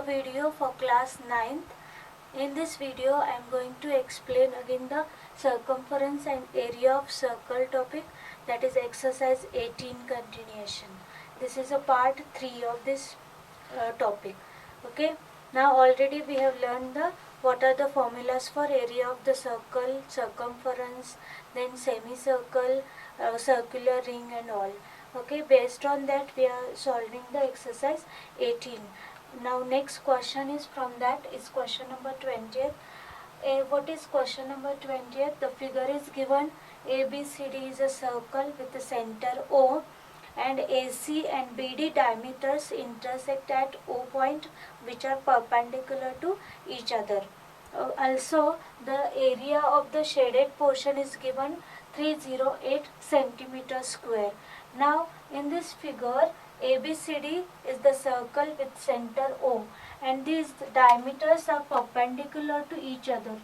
a video for class 9th. In this video I am going to explain again the circumference and area of circle topic, that is exercise 18 continuation. This is a part 3 of this topic. Okay, now already we have learned what are the formulas for area of the circle, circumference, then semicircle, circular ring and all. Okay, based on that we are solving the exercise 18. Now next question is from that is question number 20th. What is question number 20th? The figure is given. ABCD is a circle with the center O, and AC and BD diameters intersect at O point, which are perpendicular to each other. Also the area of the shaded portion is given 308 centimeter square. Now in this figure ABCD is the circle with center O, and these diameters are perpendicular to each other.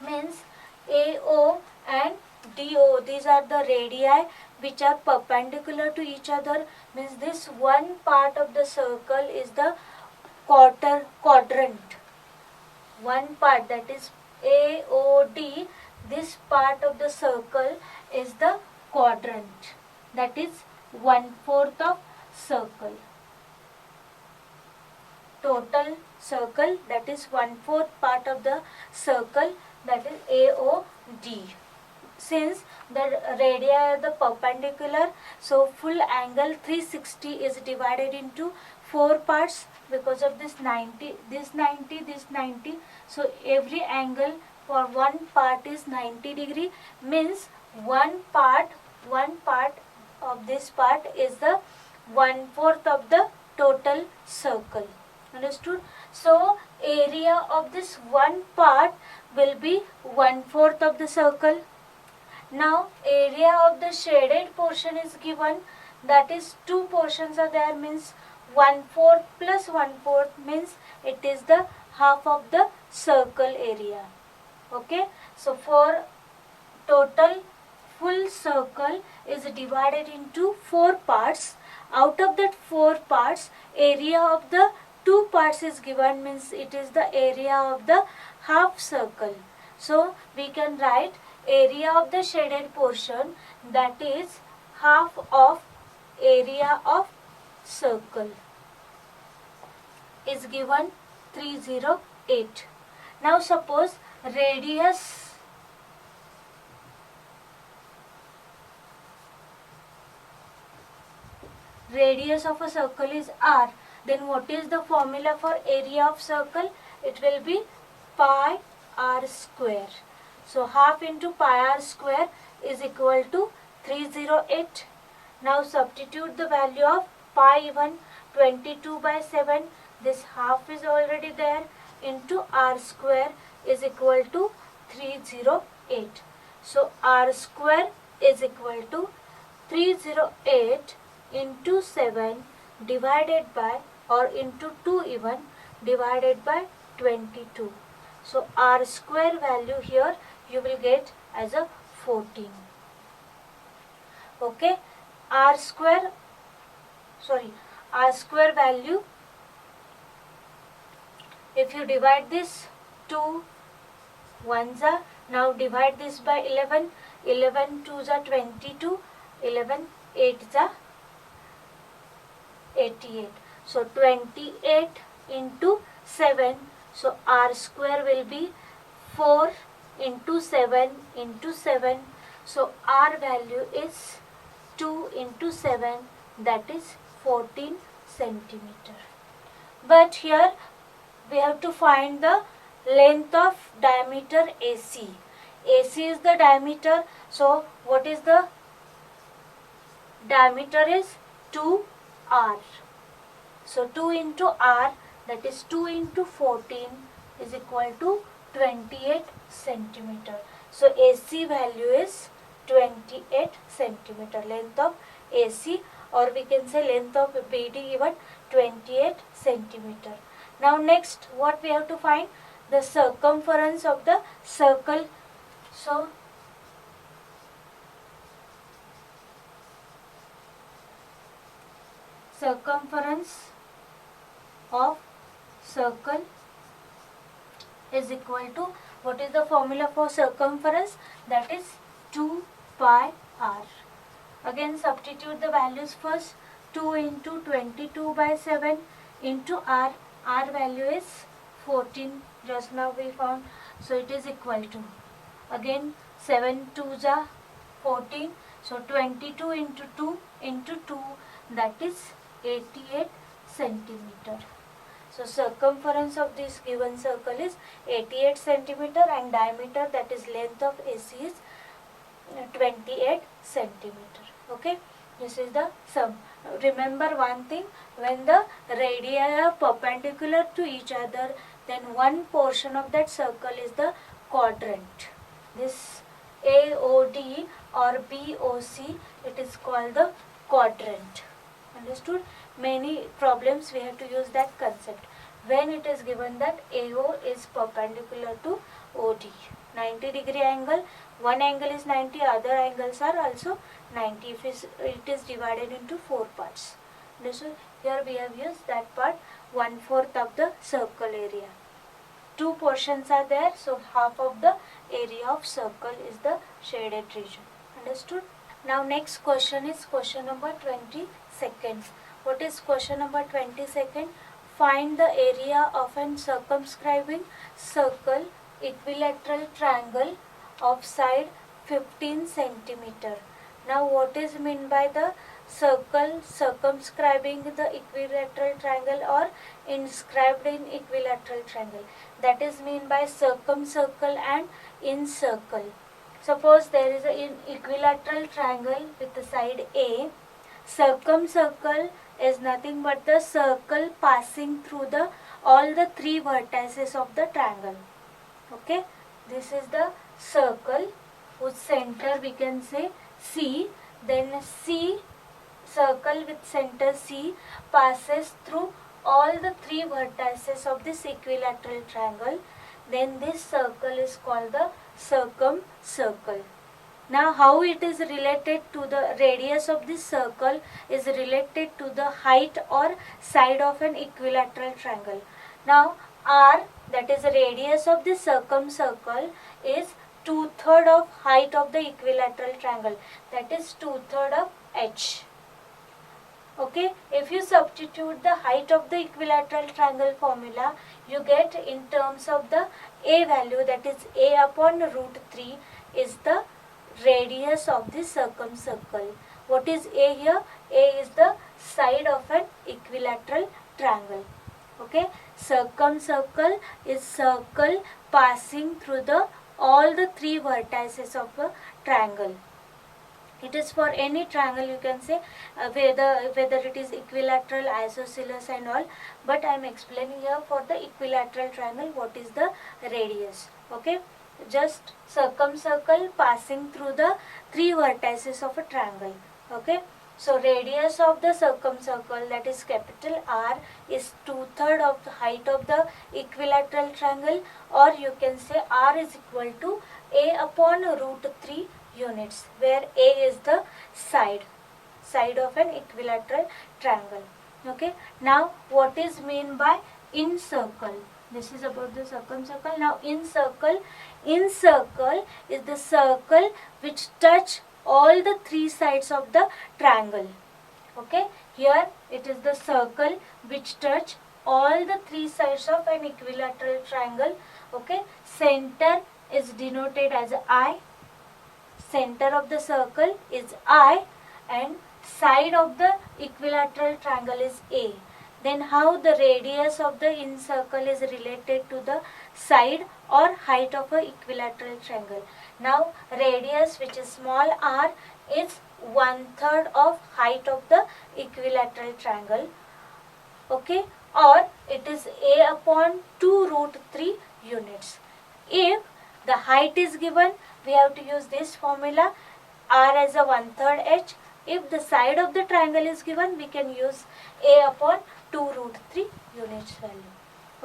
Means AO and DO, these are the radii which are perpendicular to each other. Means this one part of the circle is the quadrant. One part, that is AOD, this part of the circle is the quadrant, that is 1/4 of circle. Total circle, that is 1/4 part of the circle, that is AOD. Since the radii are the perpendicular, so full angle 360 is divided into 4 parts because of this 90, this 90, this 90. So every angle for one part is 90 degree. Means one part of this part is the 1/4 of the total circle. Understood? So area of this one part will be 1/4 of the circle. Now area of the shaded portion is given, that is two portions are there, means 1/4 plus 1/4 means it is the half of the circle area. Okay, so for total full circle is divided into 4 parts. Out of that 4 parts, area of the 2 parts is given, means it is the area of the half circle. So we can write area of the shaded portion, that is half of area of circle, is given 308. Now suppose radius of a circle is r, then what is the formula for area of circle? It will be pi r square. So half into pi r square is equal to 308. Now substitute the value of pi 1, 22/7. This half is already there, into r square is equal to 308. So r square is equal to 308 into 7 divided by, or into 2 even, divided by 22. So r square value here you will get as a 14. Okay, r square value, if you divide this 2 ones are, now divide this by 11, 11 2s are 22, 11 8s are 88. So 28 into 7, so r square will be 4 into 7 into 7. So r value is 2 into 7, that is 14 centimeter. But here we have to find the length of diameter AC. AC is the diameter, so what is the diameter is 2r. So 2 into r, that is 2 into 14 is equal to 28 centimeter. So AC value is 28 centimeter, length of AC, or we can say length of BD given 28 centimeter. Now next what we have to find? The circumference of the circle. So circumference of circle is equal to, what is the formula for circumference? That is 2 pi r. Again substitute the values first. 2 into 22 by 7 into r. R value is 14. Just now we found. So it is equal to, again 7 2s are 14. So 22 into 2 into 2, that is 88 centimeter. So circumference of this given circle is 88 centimeter and diameter, that is length of AC, is 28 centimeter. Okay, this is the sum. Remember one thing, when the radii are perpendicular to each other, then one portion of that circle is the quadrant. This AOD or BOC, it is called the quadrant. Understood? Many problems we have to use that concept. When it is given that AO is perpendicular to OD, 90 degree angle, one angle is 90, other angles are also 90 if it is divided into 4 parts. So here we have used that part, 1/4 of the circle area. Two portions are there, so half of the area of circle is the shaded region. Understood? Now next question is question number 22nd. What is question number 22nd? Find the area of an circumscribing circle equilateral triangle of side 15 centimeter. Now what is meant by the circle circumscribing the equilateral triangle or inscribed in equilateral triangle? That is mean by circumcircle and incircle. Suppose there is an equilateral triangle with the side A. Circumcircle is nothing but the circle passing through the all the three vertices of the triangle. Okay, this is the circle whose center we can say C. Then C, circle with center C, passes through all the three vertices of this equilateral triangle. Then this circle is called the circumcircle. Now how it is related to the radius of this circle is related to the height or side of an equilateral triangle. Now R, that is the radius of the circumcircle, is 2/3 of height of the equilateral triangle, that is 2/3 of h. Okay, if you substitute the height of the equilateral triangle formula, you get in terms of the A value, that is A upon √3 is the radius of the circumcircle. What is A here? A is the side of an equilateral triangle. Okay, circumcircle is circle passing through the all the three vertices of a triangle. It is for any triangle, you can say whether it is equilateral, isosceles and all, but I am explaining here for the equilateral triangle what is the radius. Okay, just circumcircle passing through the three vertices of a triangle. Okay, so radius of the circumcircle, that is capital R, is 2/3 of the height of the equilateral triangle, or you can say R is equal to A upon √3 units, where A is the side of an equilateral triangle. Okay, now what is mean by incircle? This is about the circumcircle. Now incircle is the circle which touch all the three sides of the triangle. Okay, here it is the circle which touch all the three sides of an equilateral triangle. Okay, center is denoted as I. Center of the circle is I and side of the equilateral triangle is A. Then how the radius of the incircle is related to the side or height of a equilateral triangle. Now radius, which is small r, is 1/3 of height of the equilateral triangle. Okay, or it is A upon 2√3 units. If the height is given, we have to use this formula, R as a 1/3 h. If the side of the triangle is given, we can use A upon 2√3 units value.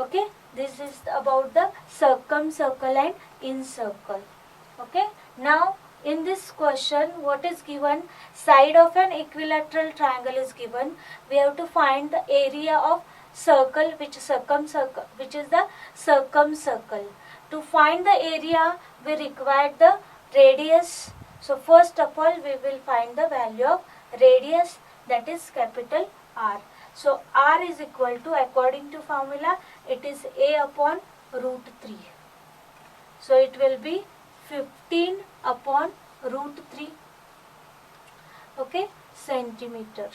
Okay, this is about the circumcircle and incircle. Okay, now in this question, what is given? Side of an equilateral triangle is given. We have to find the area of circle which is the circumcircle. To find the area we require the radius. So first of all we will find the value of radius, that is capital R. So R is equal to, according to formula, it is A upon root 3. So it will be 15 upon root 3, okay, centimeter.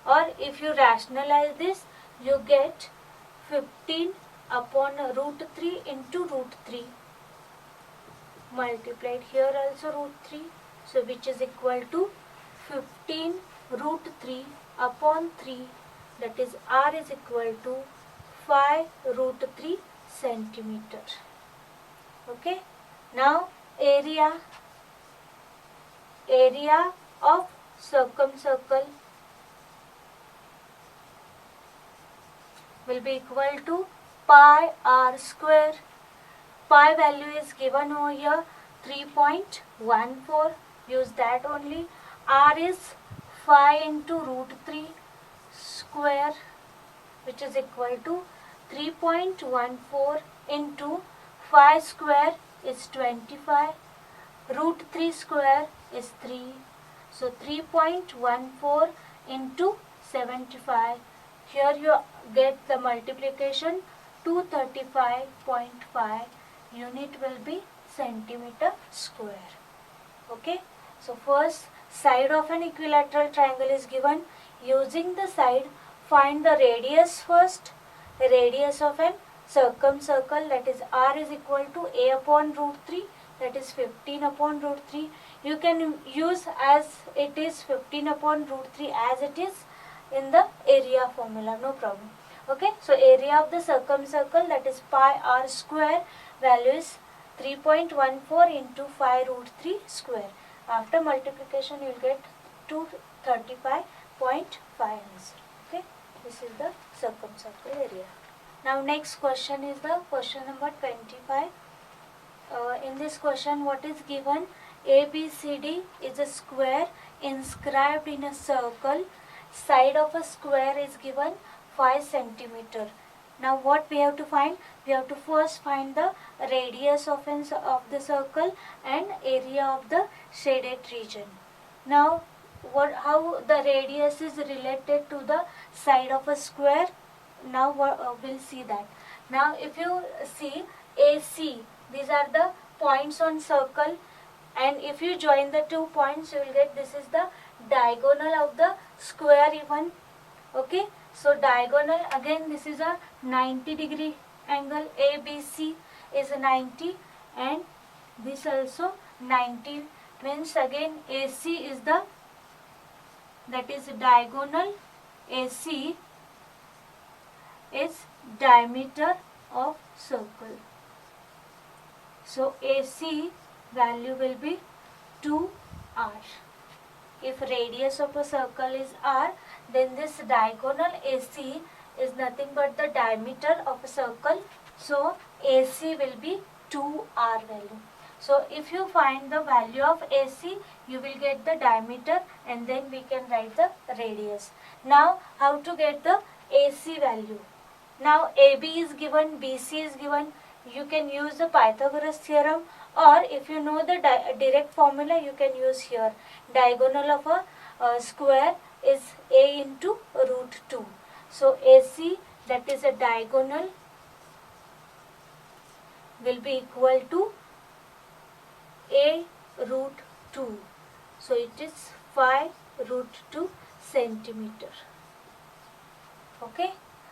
Or if you rationalize this, you get 15 upon root 3 into root 3 multiplied here also root 3, so which is equal to 15 root 3 upon 3, that is R is equal to 5 root 3 centimeter. Okay, now area of circumcircle will be equal to pi r square. Pi value is given over here 3.14, use that only. R is 5 into root 3 square, which is equal to 3.14 into 5 square is 25, root 3 square is 3, so 3.14 into 75, here you get the multiplication 235.5, unit will be centimeter square. Okay, so first side of an equilateral triangle is given. Using the side, find the radius first. The radius of an circumcircle, that is R is equal to A upon root 3, that is 15 upon root 3. You can use as it is 15 upon root 3 as it is in the area formula, no problem. Okay, so area of the circumcircle, that is pi r square, value is 3.14 into 5 root 3 square. After multiplication you will get 235.5 answer. Okay, this is the circumcircle area. Now next question is the question number 25. In this question what is given? ABCD is a square inscribed in a circle. Side of a square is given 5 centimeter. Now what we have to find? We have to first find the radius of the circle and area of the shaded region. Now how the radius is related to the side of a square? Now we'll see that. Now if you see AC, these are the points on circle, and if you join the 2 points you will get, this is the diagonal of the square even. Okay, so diagonal, again this is a 90-degree angle. ABC is a 90 and this also 90, means again AC is the, that is diagonal. AC is diameter of circle. So AC value will be 2r. If radius of a circle is r, then this diagonal AC is nothing but the diameter of a circle. So AC will be 2r value. So if you find the value of AC, you will get the diameter and then we can write the radius. Now how to get the AC value? Now AB is given, BC is given. You can use the Pythagoras theorem, or if you know the direct formula you can use here. Diagonal of a square is A into root 2. So AC, that is a diagonal, will be equal to A root 2. So it is 5 root 2 centimeter. Okay.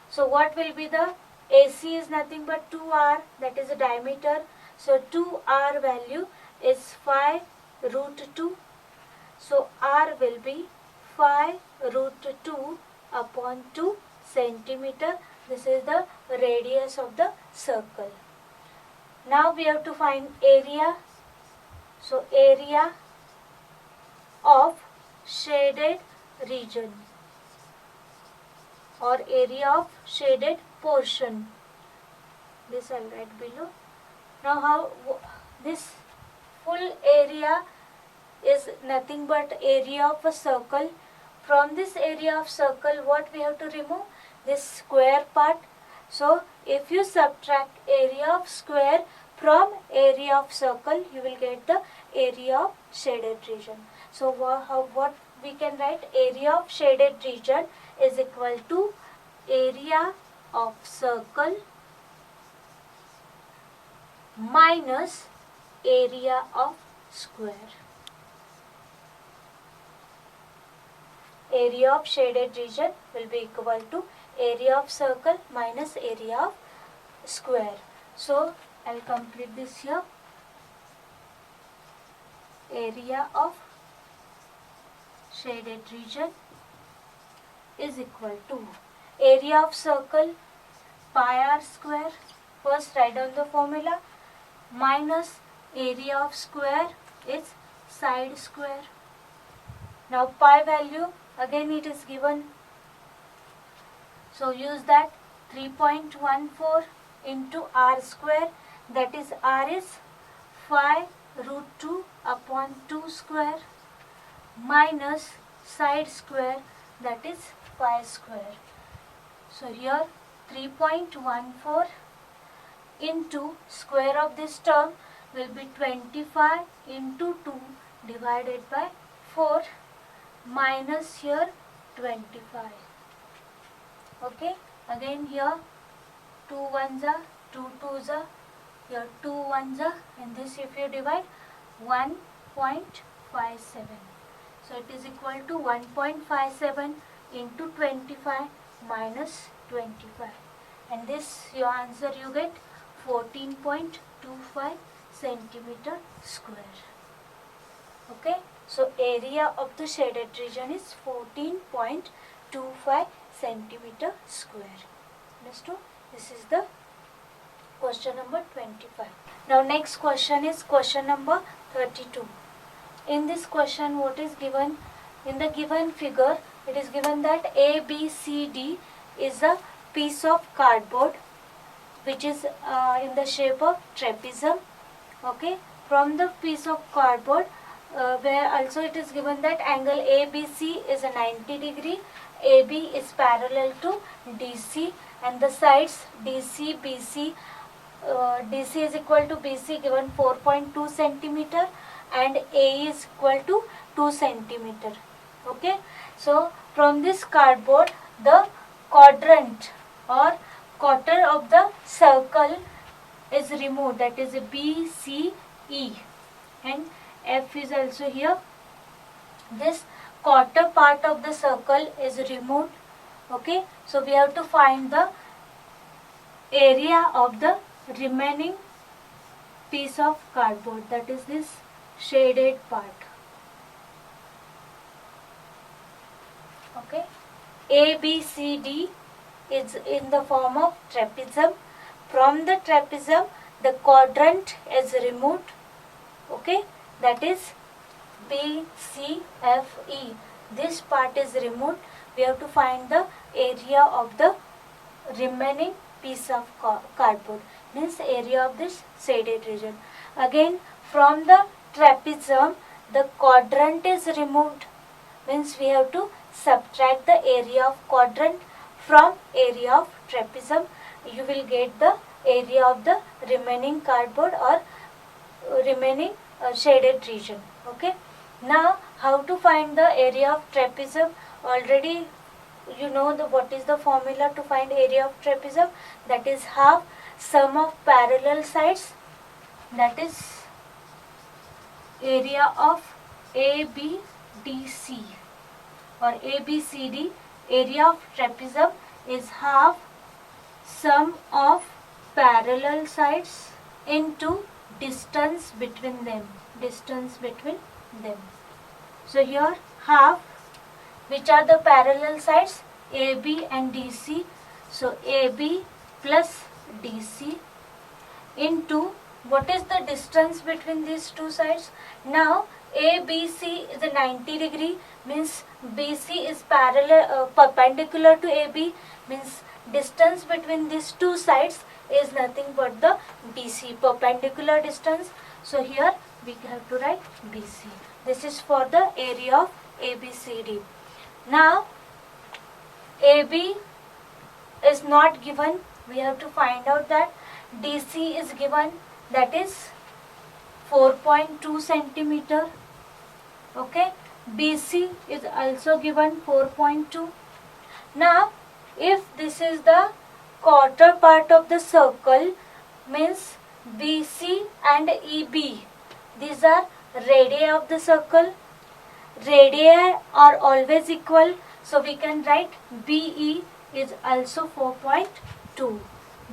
So what will be the AC is nothing but 2r, that is a diameter. So 2r value is 5 root 2. So r will be 5 root 2 upon 2 centimeter. This is the radius of the circle. Now we have to find area. So area of shaded region or area of shaded portion. This I will write below. Now how this full area is nothing but area of a circle. From this area of circle, what we have to remove? this square part. So if you subtract area of square from area of circle, you will get the area of shaded region. So what we can write, area of shaded region is equal to area of circle minus area of square. Area of shaded region will be equal to area of circle minus area of square. So I will complete this here. Area of shaded region is equal to area of circle pi r square, first write down the formula, minus area of square is side square. Now pi value again it is given, so use that, 3.14 into r square, that is r is 5 root 2 upon 2 square, minus side square, that is pi square. So here 3.14 into square of this term will be 25 into 2 divided by 4 minus here 25. Okay, again here 2 ones are 2 twos are, here 2 ones are, and this if you divide 1.57. So it is equal to 1.57 into 25 minus 25, and this your answer you get 14.25 centimeter square. Okay, so area of the shaded region is 14.25 centimeter square. Understood? This is the question number 25. Now next question is question number 32. In this question, what is given? In the given figure, it is given that ABCD is a piece of cardboard which is in the shape of trapezium. Okay, from the piece of cardboard, where also it is given that angle ABC is a 90 degree, AB is parallel to DC, and the sides DC, BC, DC is equal to BC given 4.2 centimeter and A is equal to 2 centimeter. Okay, so from this cardboard, the quadrant or quarter of the circle is removed, that is BCE, and F is also here. This quarter part of the circle is removed. Okay, so we have to find the area of the remaining piece of cardboard, that is this shaded part. Okay, ABCD is in the form of trapezium. From the trapezium, the quadrant is removed. Okay, that is BCFE. This part is removed. We have to find the area of the remaining piece of cardboard, means area of this shaded region. Again, from the trapezium, the quadrant is removed, means we have to subtract the area of quadrant from area of trapezium. You will get the area of the remaining cardboard or remaining shaded region. Okay, now how to find the area of trapezium? Already you know what is the formula to find area of trapezium, that is half sum of parallel sides, that is area of ABDC or ABCD. Area of trapezium is half sum of parallel sides into distance between them. So here half, which are the parallel sides? AB and DC. So AB plus DC into, what is the distance between these two sides? Now ABC is a 90 degree, means BC is perpendicular to AB, means distance between these two sides is nothing but the BC, perpendicular distance. So here we have to write BC. This is for the area of ABCD. Now AB is not given, we have to find out that. DC is given, that is 4.2 centimeter. Okay, BC is also given 4.2. Now if this is the quarter part of the circle, means BC and EB, these are radii of the circle. Radii are always equal, so we can write BE is also 4.2.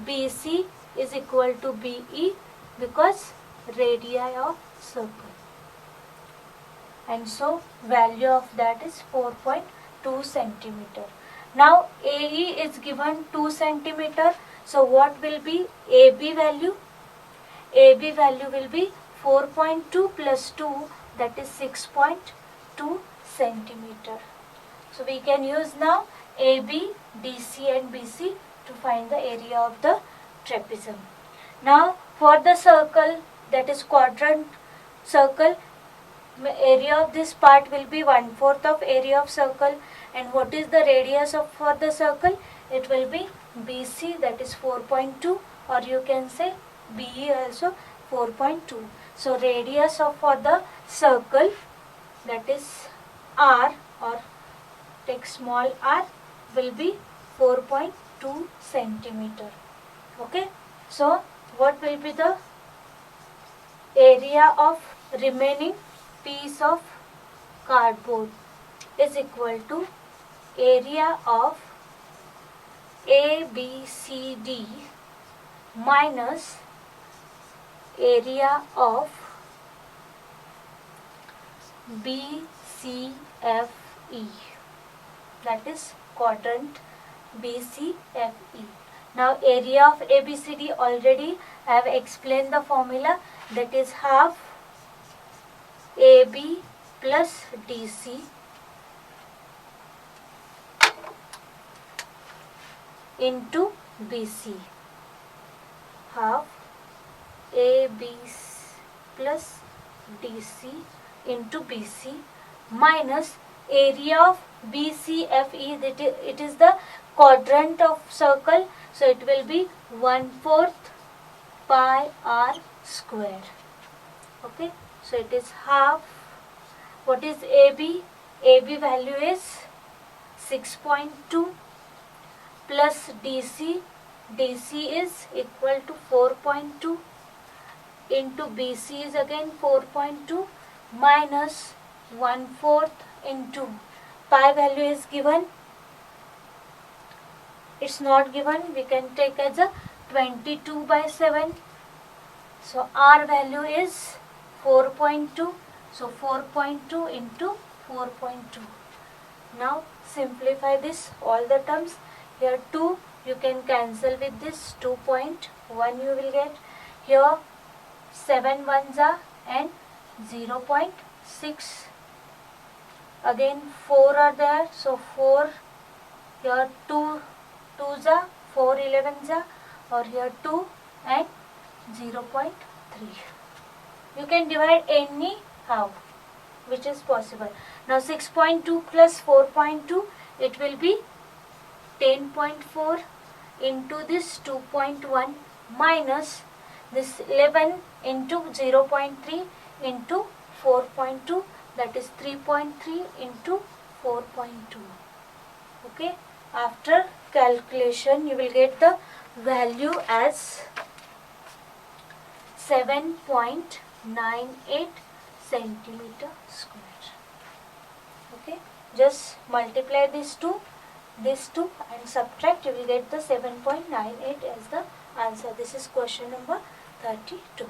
BC is equal to BE because radii of circle, and so value of that is 4.2 centimeter. Now AE is given 2 centimeter, so what will be AB value? AB value will be 4.2 plus 2, that is 6.2 centimeter. So we can use now AB, DC and BC to find the area of the trapezium. Now for the circle, that is quadrant circle, area of this part will be 1/4 of area of circle. And what is the radius of for the circle? It will be BC, that is 4.2, or you can say BE also 4.2. So radius of for the circle, that is R, or take small r, will be 4.2 centimeter. Okay, so what will be the area of remaining piece of cardboard? Is equal to area of ABCD minus area of BCFE, that is quadrant BCFE. Now area of ABCD, already I have explained the formula, that is half AB plus DC into BC, half AB plus DC into BC minus area of BCFE, that it is the quadrant of circle, so it will be 1/4 pi r square. Okay, so it is half. What is AB? AB value is 6.2 plus DC. DC is equal to 4.2 into BC is again 4.2 minus 1/4 into pi value is given. It's not given, we can take as a 22/7. So R value is 4.2. So 4.2 into 4.2. Now simplify this, all the terms. Here 2 you can cancel with this, 2.1 you will get. Here 7 ones are and 0.6. Again 4 are there, so 4. Here 2 2s are, 4 11s are, or here 2 and 0.3. You can divide anyhow, which is possible. Now 6.2 plus 4.2, it will be 10.4 into this 2.1 minus this 11 into 0.3 into 4.2, that is 3.3 into 4.2. Okay, after calculation you will get the value as 7.98 centimeter square. Okay, just multiply these two and subtract, you will get the 7.98 as the answer. This is question number 32.